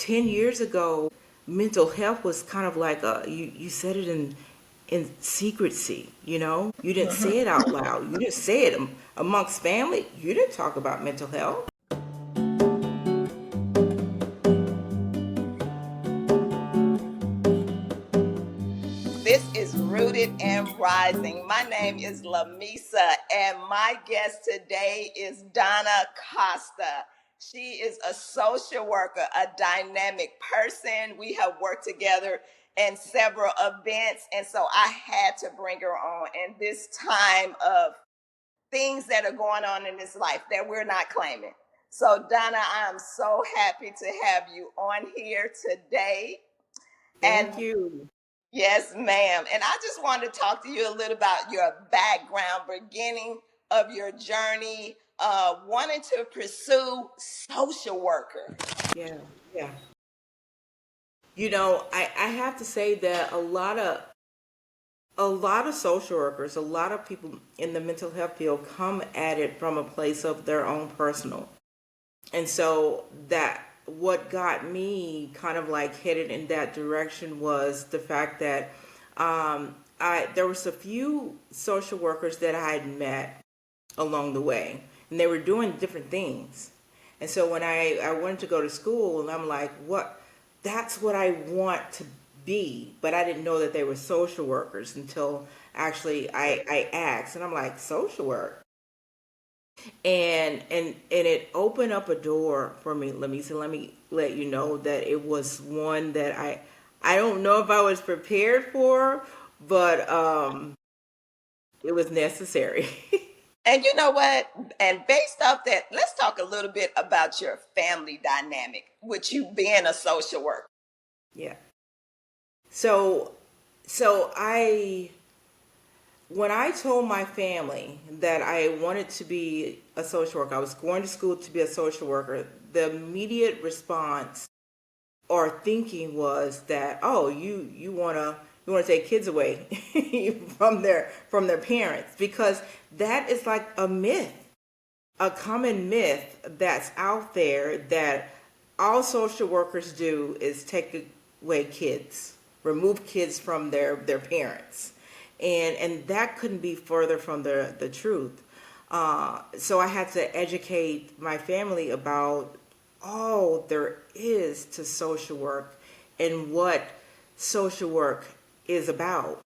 10 years ago, mental health was kind of like you said it in secrecy, you know? You didn't say it out loud. You didn't say it amongst family. You didn't talk about mental health. This is Rooted and Rising. My name is Lamisa, and my guest today is Donna Costa. She is a social worker, a dynamic person. We have worked together in several events, and so I had to bring her on in this time of things that are going on in this life that we're not claiming. So, Donna, I am so happy to have you on here today. And Thank you. yes, ma'am. And I just wanted to talk to you a little about your background, beginning of your journey, wanting to pursue social worker. Yeah, yeah. You know, I have to say that a lot of social workers, a lot of people in the mental health field come at it from a place of their own personal. And so that what got me kind of like headed in that direction was the fact that there was a few social workers that I had met along the way, and they were doing different things. And so when I wanted to go to school, and I'm like, what? That's what I want to be. But I didn't know that they were social workers until actually I asked, and I'm like, social work? And it opened up a door for me. Let me let you know that it was one that I don't know if I was prepared for, but it was necessary. And you know what? And based off that, let's talk a little bit about your family dynamic, with you being a social worker. Yeah. So so I when I told my family that I wanted to be a social worker, I was going to school to be a social worker, the immediate response or thinking was that, oh, you want to take kids away from their parents, because that is like a myth, a common myth that's out there, that all social workers do is take away kids, remove kids from their parents, and that couldn't be further from the truth. So I had to educate my family about all there is to social work and what social work is about.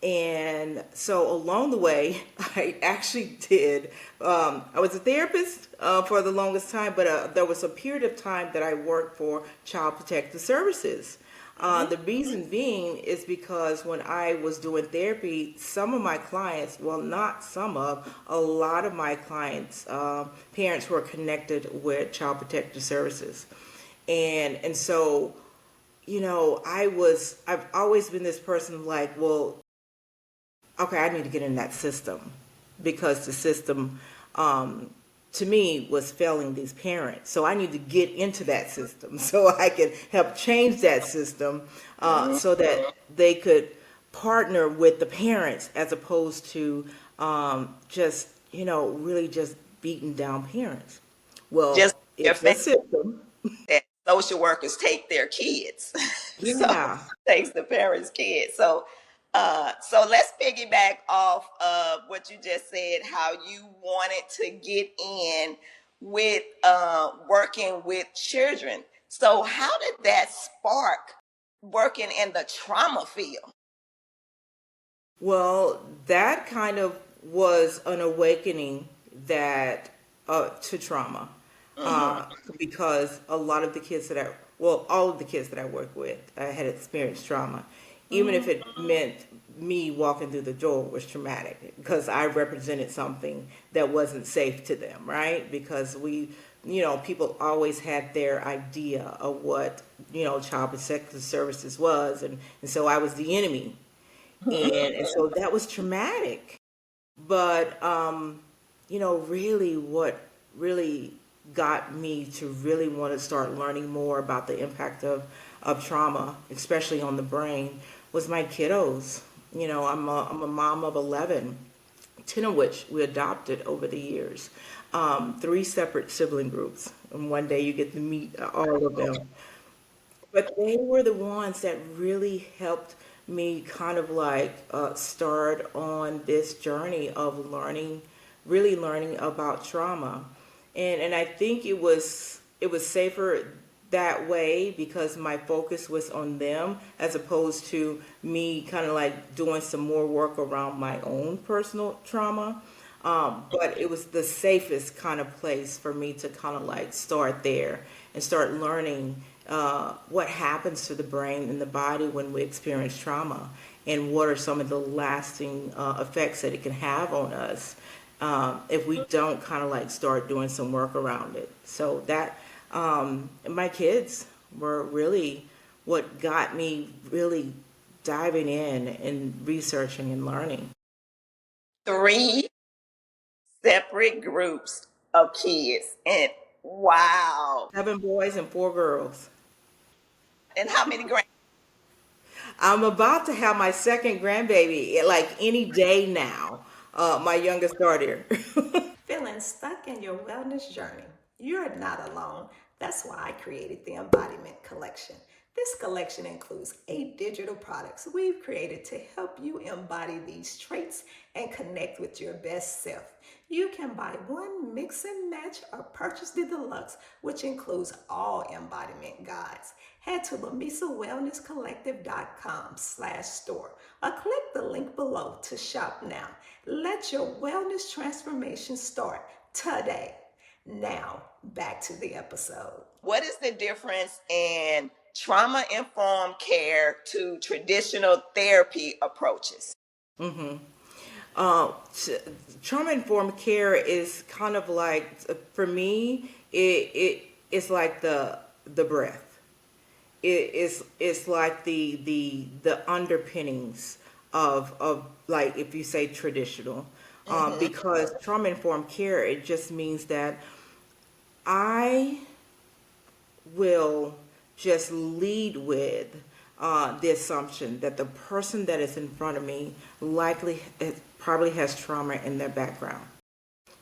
And so along the way, I actually did. I was a therapist for the longest time, but there was a period of time that I worked for Child Protective Services. The reason being is because when I was doing therapy, some of my clients, well, not some of, a lot of my clients, parents were connected with Child Protective Services. And so, I've always been this person like, well, okay, I need to get in that system, because the system, to me, was failing these parents. So I need to get into that system so I can help change that system, so that they could partner with the parents as opposed to just, really just beating down parents. Just Well, your it's a family system. that social workers take their kids. So Yeah. takes the parents' kids. So let's piggyback off of what you just said, how you wanted to get in with working with children. So how did that spark working in the trauma field? Well, that kind of was an awakening that to trauma, Hmm. because a lot of the kids well, all of the kids that I work with had experienced trauma, even if Hmm. it meant me walking through the door was traumatic, because I represented something that wasn't safe to them, right? Because people always had their idea of what child protective services was, and so I was the enemy, and so that was traumatic. But really, what really got me to really want to start learning more about the impact of trauma, especially on the brain, was my kiddos. I'm a mom of 11, 10 of which we adopted over the years, three separate sibling groups, and one day you get to meet all of them. But they were the ones that really helped me kind of like start on this journey of learning, really learning about trauma. And I think it was safer that way because my focus was on them as opposed to me kind of like doing some more work around my own personal trauma. But it was the safest kind of place for me to kind of like start there and start learning what happens to the brain and the body when we experience trauma and what are some of the lasting effects that it can have on us if we don't kind of like start doing some work around it. So that my kids were really what got me really diving in and researching and learning. Three separate groups of kids. And wow. 7 boys and 4 girls. And how many grand? I'm about to have my second grandbaby like any day now. My youngest daughter. Feeling stuck in your wellness journey? You're not alone. That's why I created the Embodiment Collection. This collection includes 8 digital products we've created to help you embody these traits and connect with your best self. You can buy one, mix and match, or purchase the deluxe, which includes all embodiment guides. Head to LamisaWellnessCollective.com/store or click the link below to shop now. Let your wellness transformation start today. Now, back to the episode. What is the difference in trauma informed care to traditional therapy approaches? hmm Uh, Trauma informed care is kind of like for me it's like the breath. It's like the underpinnings of like if you say traditional, Mm-hmm. because trauma informed care it just means that I will just lead with the assumption that the person that is in front of me likely probably has trauma in their background.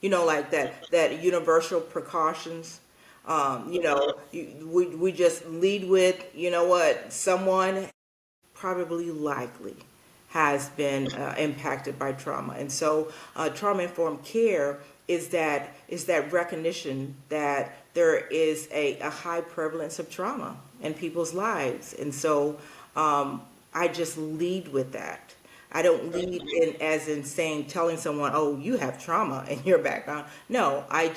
Like that universal precautions. We just lead with, what, someone probably likely has been impacted by trauma. And so trauma informed care is that recognition that there is a high prevalence of trauma in people's lives. And so I just lead with that. I don't lead in as in saying telling someone, "Oh, you have trauma in your background." No, I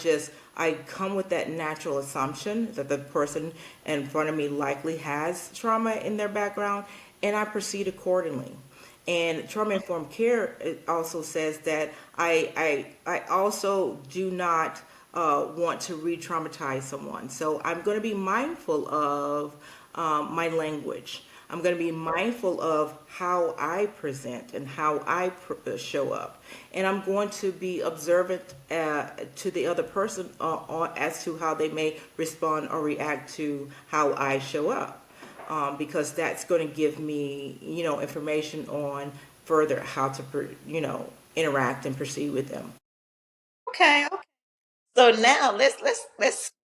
come with that natural assumption that the person in front of me likely has trauma in their background, and I proceed accordingly. And trauma informed care it also says that I also do not want to re-traumatize someone. So I'm going to be mindful of my language. I'm going to be mindful of how I present and how I show up. And I'm going to be observant to the other person as to how they may respond or react to how I show up. Because that's going to give me, information on further how to, interact and proceed with them. Okay, okay. So now let's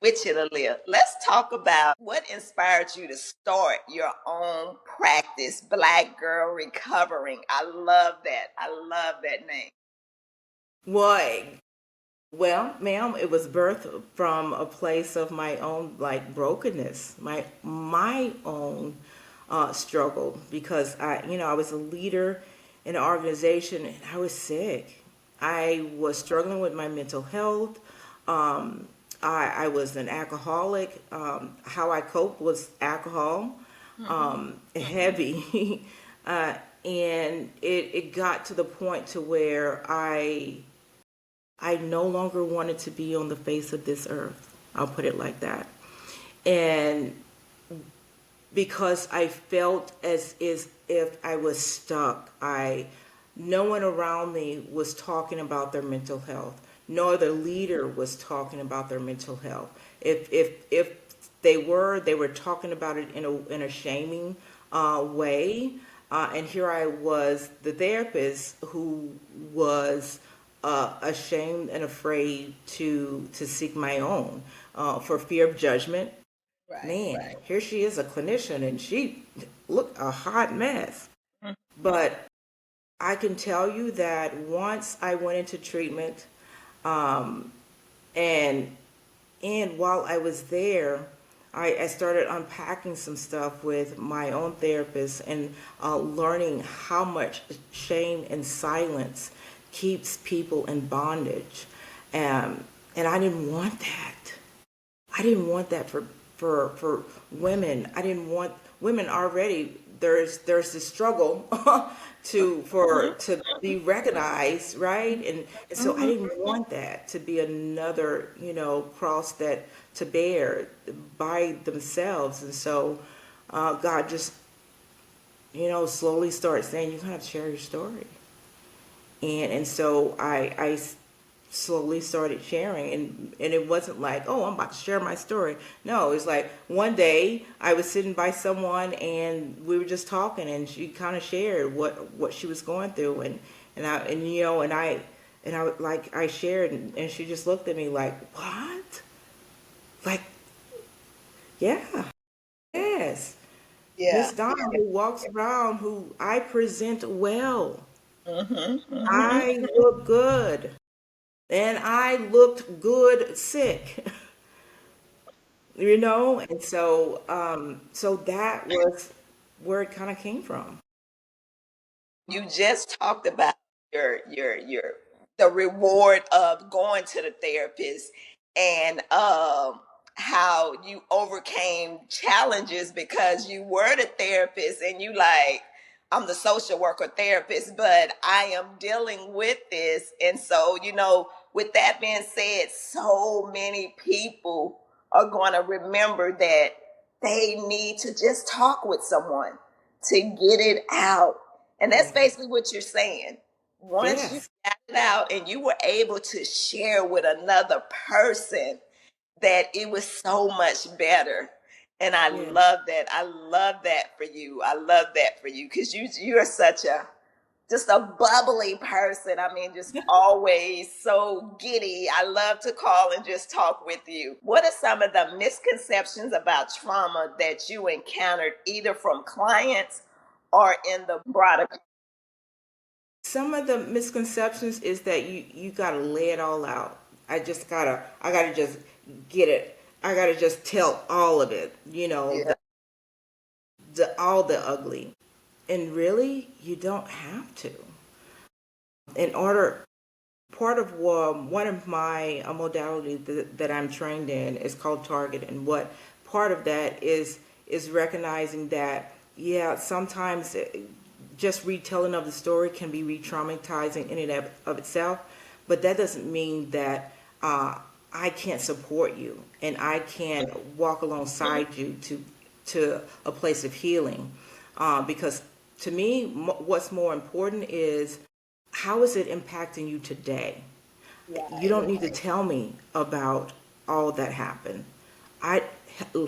switch it a little. Let's talk about what inspired you to start your own practice, Black Girl Recovering. I love that. I love that name. Why? Well, ma'am, it was birthed from a place of my own like brokenness, my own struggle because I was a leader in an organization and I was sick. I was struggling with my mental health. I was an alcoholic. How I coped was alcohol, heavy, and it got to the point to where I no longer wanted to be on the face of this earth. I'll put it like that. And because I felt as if I was stuck, no one around me was talking about their mental health. No other leader was talking about their mental health. If they were talking about it in a shaming way. And here I was, the therapist who was ashamed and afraid to seek my own for fear of judgment, Right, Man, right. here she is, a clinician, and she looked a hot mess. But I can tell you that once I went into treatment, um, and while I was there, I started unpacking some stuff with my own therapist and learning how much shame and silence keeps people in bondage. And I didn't want that. I didn't want that for women. I didn't want women already. There's this struggle to be recognized, right? And so I Hmm. didn't want that to be another cross that to bear by themselves. And so God just slowly started saying you gotta share your story. And so I slowly started sharing, and it wasn't like, oh, I'm about to share my story. No, it's like one day I was sitting by someone and we were just talking, and she kind of shared what she was going through, and I like I shared, and she just looked at me like, what? Like, yeah, yes, Yeah. Miss Donna, who walks around, who I present well, Hmm. Hmm. I look good, and I looked good sick. And so that was where it kind of came from. You just talked about your the reward of going to the therapist, and how you overcame challenges because you were the therapist, and you like, I'm the social worker therapist, but I am dealing with this. And so, with that being said, so many people are going to remember that they need to just talk with someone to get it out. And that's Yes, basically what you're saying. Once you yes, got it out and you were able to share with another person, that it was so much better. And I yes. love that. I love that for you. I love that for you because you're such a just a bubbly person. I mean, just always so giddy. I love to call and just talk with you. What are some of the misconceptions about trauma that you encountered either from clients or in the broader? Some of the misconceptions is that you gotta lay it all out. I gotta just get it. I gotta just tell all of it. Yeah. The all the ugly. And really, you don't have to. In order, part of one of my modalities that I'm trained in is called target, and what part of that is recognizing that, yeah, sometimes just retelling of the story can be re-traumatizing in and of itself, but that doesn't mean that I can't support you and I can't walk alongside you to a place of healing, because to me, what's more important is how is it impacting you today? You Right. don't need to tell me about all that happened. I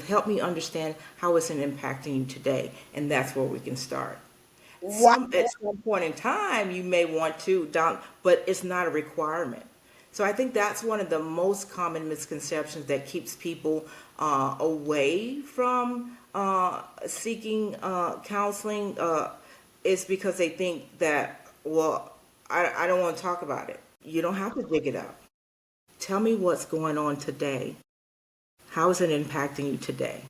Help me understand how it's impacting you today, and that's where we can start. Wow. Some At some point in time you may want to down, but it's not a requirement. So I think that's one of the most common misconceptions that keeps people away from seeking counseling, is because they think that, well, I don't want to talk about it. You don't have to dig it up. Tell me what's going on today. How is it impacting you today?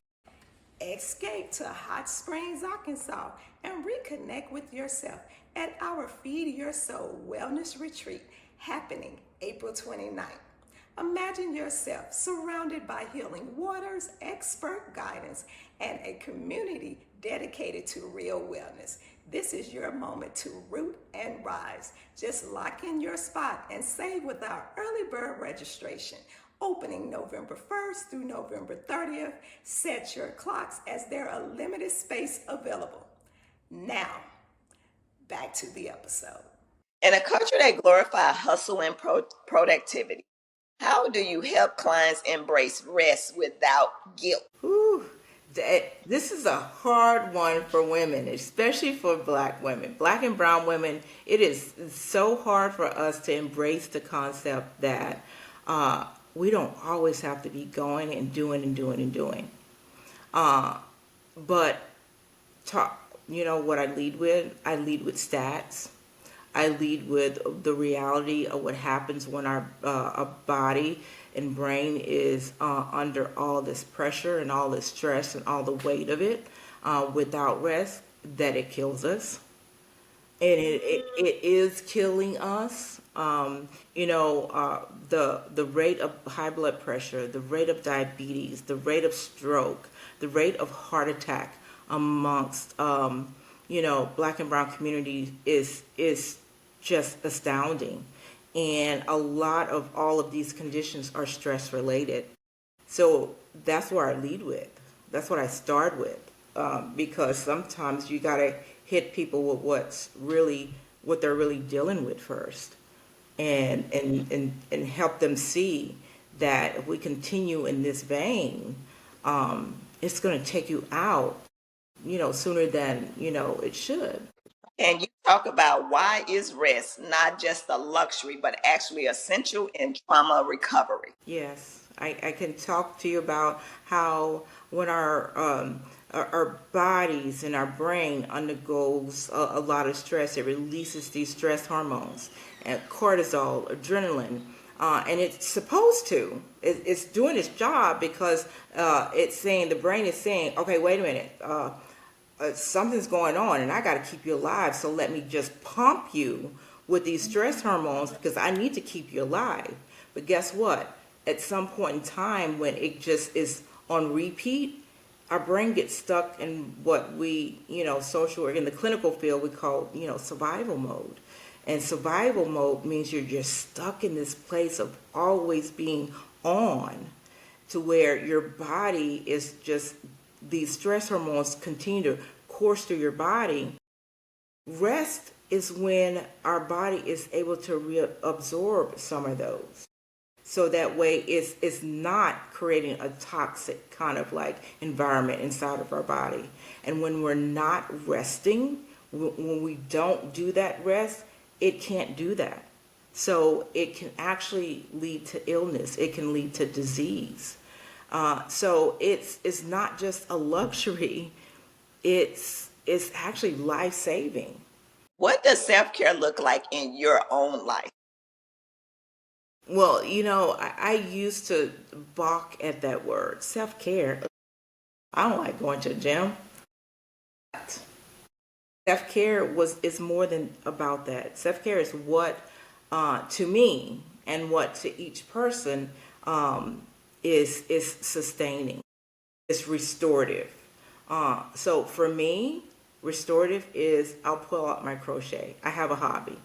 Escape to Hot Springs, Arkansas, and reconnect with yourself at our Feed Your Soul Wellness Retreat happening April 29th. Imagine yourself surrounded by healing waters, expert guidance, and a community dedicated to real wellness. This is your moment to root and rise. Just lock in your spot and save with our early bird registration. Opening November 1st through November 30th. Set your clocks as there are limited space available. Now, back to the episode. In a culture that glorifies hustle and productivity, how do you help clients embrace rest without guilt? Whew. This is a hard one for women, especially for black women. Black and brown women, it is so hard for us to embrace the concept that we don't always have to be going and doing and doing and doing. But talk, what I lead with? I lead with stats. I lead with the reality of what happens when our body and brain is under all this pressure and all this stress and all the weight of it without rest, that it kills us. And it is killing us. The rate of high blood pressure, the rate of diabetes, the rate of stroke, the rate of heart attack amongst black and brown communities is just astounding. And a lot of all of these conditions are stress related. So that's where I lead with. That's what I start with, because sometimes you gotta hit people with what they're really dealing with first, and help them see that if we continue in this vein, it's gonna take you out, sooner than it should. And you talk about why is rest not just a luxury, but actually essential in trauma recovery. Yes, I can talk to you about how when our bodies and our brain undergoes a lot of stress, it releases these stress hormones and cortisol, adrenaline, and it's supposed to. It's doing its job because it's saying, the brain is saying, okay, wait a minute. Something's going on and I got to keep you alive. So let me just pump you with these stress hormones because I need to keep you alive. But guess what? At some point in time when it just is on repeat, our brain gets stuck in what we, social work in the clinical field, we call, survival mode. And survival mode means you're just stuck in this place of always being on, to where your body is just, these stress hormones continue to course through your body. Rest is when our body is able to reabsorb some of those. So that way it's not creating a toxic kind of like environment inside of our body. And when we're not resting, when we don't do that rest, it can't do that. So it can actually lead to illness. It can lead to disease. So it's not just a luxury. It's actually life saving. What does self care look like in your own life? Well, I used to balk at that word, self care. I don't like going to the gym. Self care is more than about that. Self care is what, to me, and what to each person, is sustaining. It's restorative. So for me, restorative is I'll pull out my crochet. I have a hobby,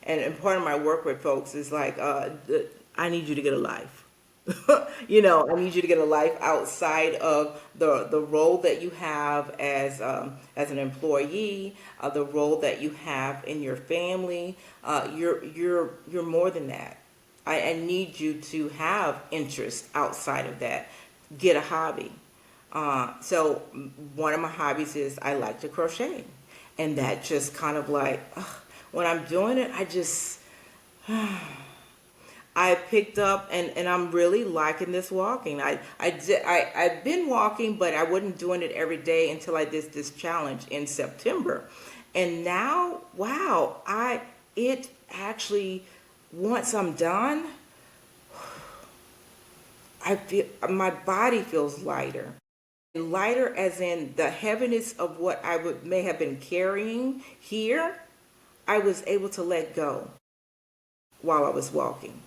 and part of my work with folks is like, I need you to get a life. I need you to get a life outside of the role that you have as an employee, the role that you have in your family. You're more than that. I need you to have interest outside of that. Get a hobby. So one of my hobbies is I like to crochet, and that just kind of like, when I'm doing it, I picked up, and I'm really liking this walking. I've been walking, but I wasn't doing it every day until I did this challenge in September. And now, wow, it actually, once I'm done, I feel my body feels lighter. Lighter as in the heaviness of what may have been carrying here, I was able to let go while I was walking.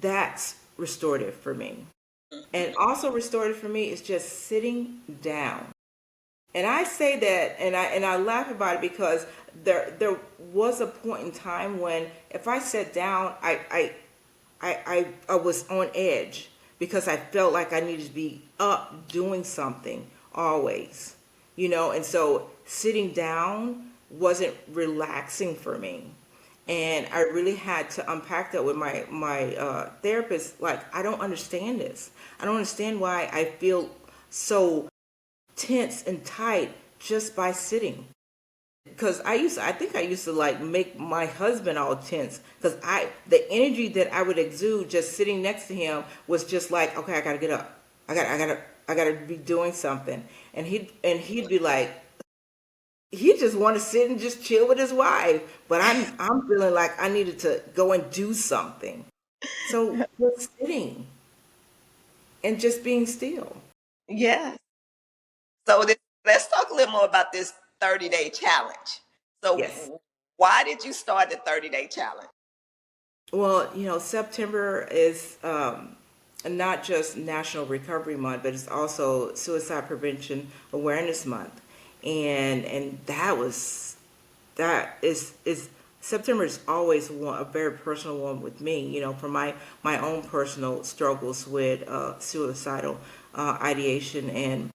That's restorative for me. And also restorative for me is just sitting down. And I say that, and I laugh about it because there was a point in time when if I sat down, I was on edge because I felt like I needed to be up doing something always, and so sitting down wasn't relaxing for me. And I really had to unpack that with my therapist. Like, I don't understand this. I don't understand why I feel so tense and tight just by sitting. Because I think I used to like make my husband all tense because the energy that I would exude just sitting next to him was just like, okay, I gotta get up. I gotta I gotta be doing something. And he'd be like, he just want to sit and just chill with his wife, but I'm feeling like I needed to go and do something. So just sitting and just being still. Yes. So let's talk a little more about this 30-day challenge. Yes. So why did you start the 30-day challenge? Well, September is not just National Recovery Month, but it's also Suicide Prevention Awareness Month, and that is September is always a very personal one with me. For my own personal struggles with suicidal ideation, and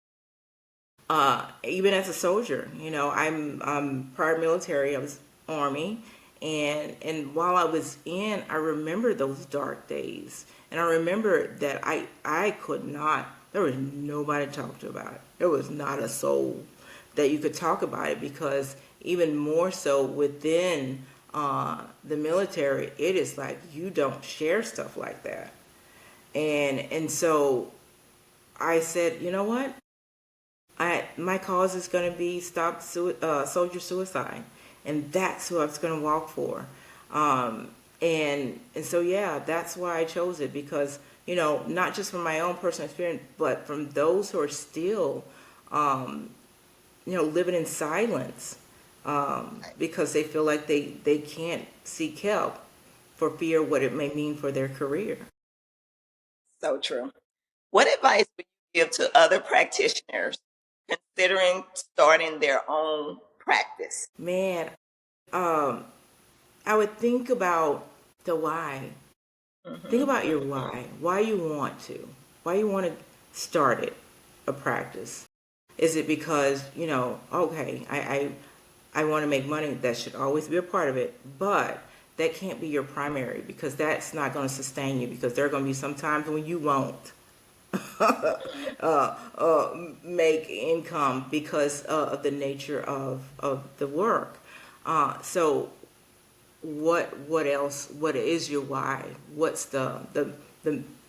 even as a soldier, I'm prior military. I was Army, and while I was in, I remember those dark days, and I remember that I could not. There was nobody to talk to about it. There was not a soul that you could talk about it, because even more so within the military, it is like you don't share stuff like that, and so I said, you know what? My cause is going to be stop soldier suicide, and that's who I was going to walk for. And so yeah, that's why I chose it, because not just from my own personal experience, but from those who are still living in silence, because they feel like they can't seek help for fear what it may mean for their career. So true. What advice would you give to other practitioners considering starting their own practice? Man, um, I would think about the why. Think Hmm. about your why you want to, why you want to start it, a practice. Is it because, okay, I want to make money? That should always be a part of it, but that can't be your primary, because that's not going to sustain you, because there are going to be some times when you won't make income because of the nature of the work. So what else, what is your why, what's the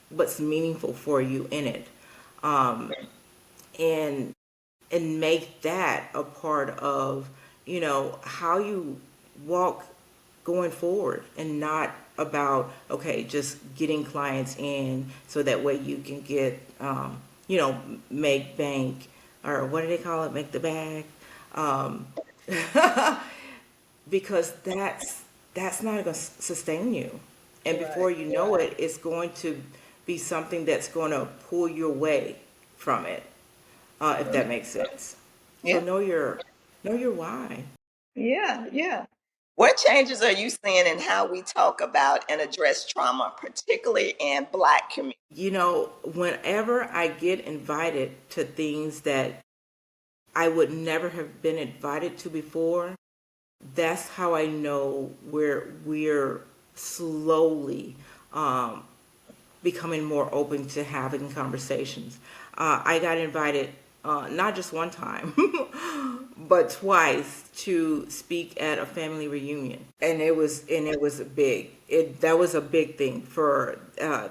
what's meaningful for you in it, um and make that a part of how you walk going forward, and not about, okay, just getting clients in so that way you can get make bank, or what do they call it, make the bag, um because that's not going to sustain you, and Right. before you know it, it's going to be something that's going to pull you away from it, if that makes sense. So Yeah. know your why. Yeah. Yeah. What changes are you seeing in how we talk about and address trauma, particularly in Black communities? Whenever I get invited to things that I would never have been invited to before, that's how I know we're slowly becoming more open to having conversations. I got invited not just one time, but twice, to speak at a family reunion, and it was a big it that was a big thing for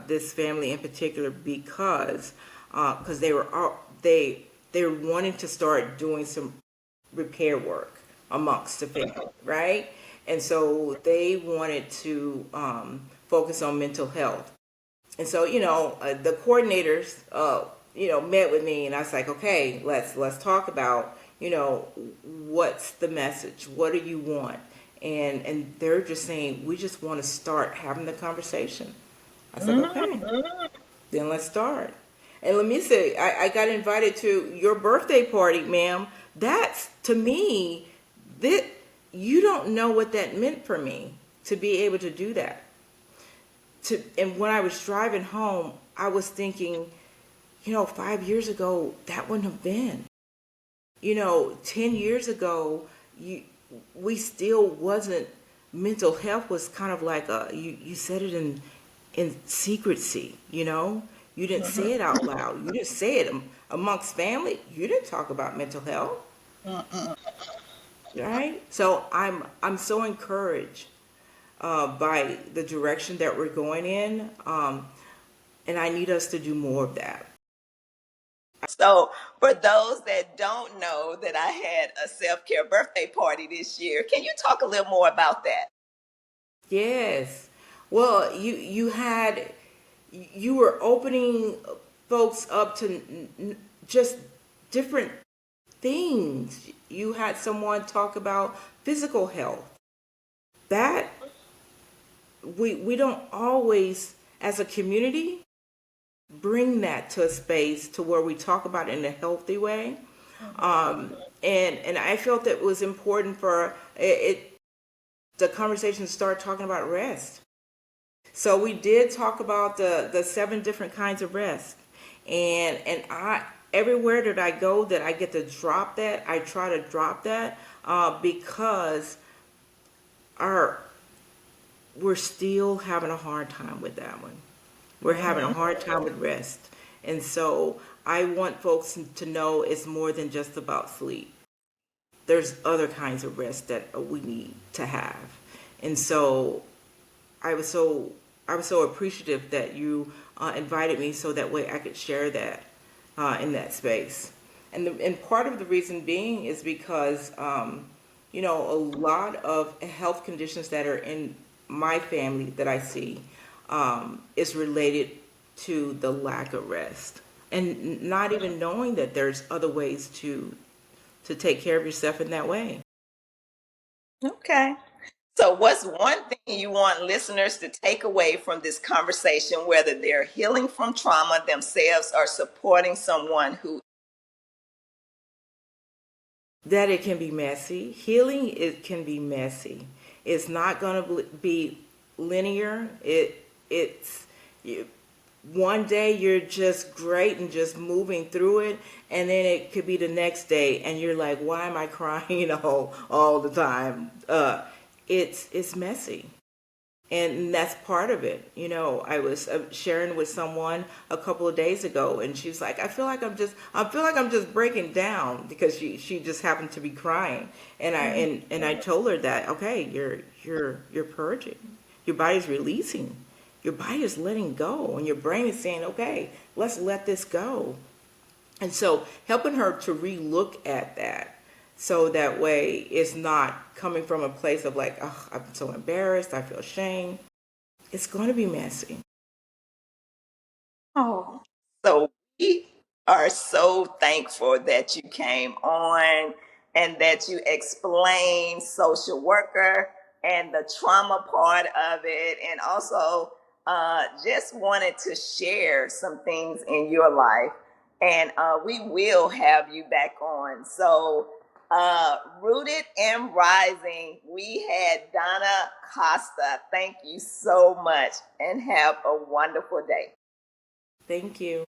this family in particular, because they were wanting to start doing some repair work amongst the family, right? And so they wanted to focus on mental health. And so, the coordinators, met with me, and I was like, okay, let's talk about, what's the message? What do you want? And they're just saying, we just want to start having the conversation. I said, okay, then let's start. And let me say, I got invited to your birthday party, ma'am. That's, to me, that you don't know what that meant for me, to be able to do that. And when I was driving home, I was thinking, 5 years ago, that wouldn't have been. 10 years ago, you we still wasn't. Mental health was kind of like you said it in secrecy. You didn't say it out loud. You didn't say it amongst family. You didn't talk about mental health, right? So I'm so encouraged by the direction that we're going in, and I need us to do more of that. So, for those that don't know that I had a self care birthday party this year, can you talk a little more about that? Yes. Well, you were opening folks up to just different things. You had someone talk about physical health. That we don't always, as a community, bring that to a space to where we talk about it in a healthy way. And I felt that it was important for the conversation to start talking about rest. So we did talk about the seven different kinds of rest, and I everywhere that I go that I get to drop that, I try to drop that because our we're still having a hard time with that one. We're having a Mhm. hard time with rest, and so I want folks to know it's more than just about sleep. There's other kinds of rest that we need to have, and so I was so I was so appreciative that you invited me so that way I could share that in that space. And part of the reason being is because a lot of health conditions that are in my family that I see is related to the lack of rest and not even knowing that there's other ways to take care of yourself in that way. Okay. So, what's one thing you want listeners to take away from this conversation, whether they're healing from trauma themselves or supporting someone who? That it can be messy. Healing it can be messy. It's not going to be linear. It's you, one day you're just great and just moving through it, and then it could be the next day and you're like, why am I crying all the time? It's messy, and that's part of it. I was sharing with someone a couple of days ago, and she's like, I feel like I'm just breaking down because she just happened to be crying, and I told her that, okay, you're purging, your body's releasing, your body is letting go, and your brain is saying, okay, let's let this go. And so helping her to relook at that, so that way it's not coming from a place of like, oh, I'm so embarrassed, I feel shame. It's going to be messy. Oh, so we are so thankful that you came on and that you explained social worker and the trauma part of it, and also just wanted to share some things in your life. And we will have you back on. So, Rooted and Rising, we had Donna Costa. Thank you so much and have a wonderful day. Thank you.